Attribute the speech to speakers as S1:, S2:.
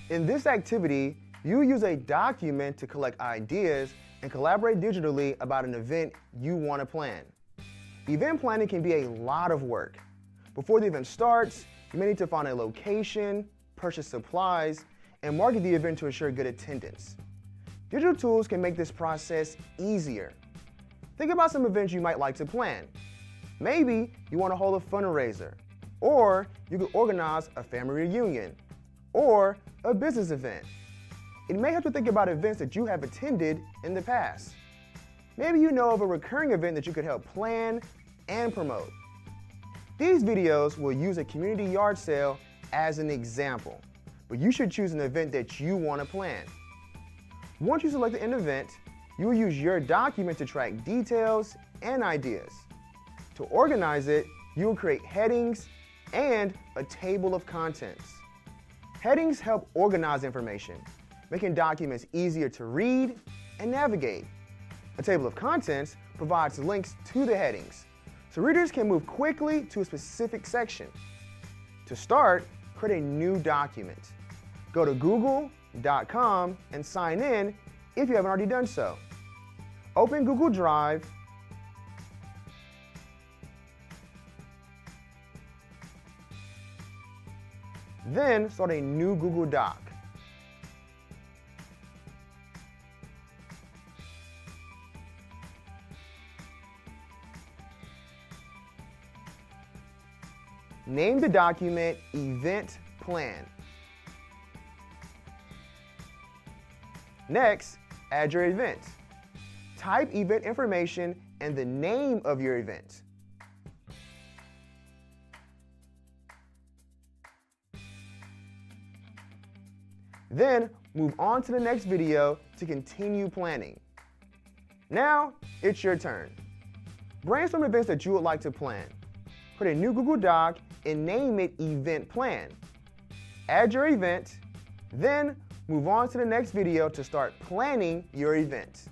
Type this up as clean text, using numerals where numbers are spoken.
S1: In this activity, you use a document to collect ideas and collaborate digitally about an event you want to plan. Event planning can be a lot of work. Before the event starts, you may need to find a location, purchase supplies, and market the event to ensure good attendance. Digital tools can make this process easier. Think about some events you might like to plan. Maybe you want to hold a fundraiser, or you could organize a family reunion, or a business event. It may help to think about events that you have attended in the past. Maybe you know of a recurring event that you could help plan and promote. These videos will use a community yard sale as an example, but you should choose an event that you want to plan. Once you select an event, you will use your document to track details and ideas. To organize it, you will create headings and a table of contents. Headings help organize information, making documents easier to read and navigate. A table of contents provides links to the headings, so readers can move quickly to a specific section. To start, create a new document. Go to google.com and sign in if you haven't already done so. Open Google Drive, then start a new Google Doc. Name the document Event Plan. Next, add your event. Type event information and the name of your event. Then, move on to the next video to continue planning. Now, it's your turn. Brainstorm events that you would like to plan. Create a new Google Doc and name it Event Plan. Add your event, then move on to the next video to start planning your event.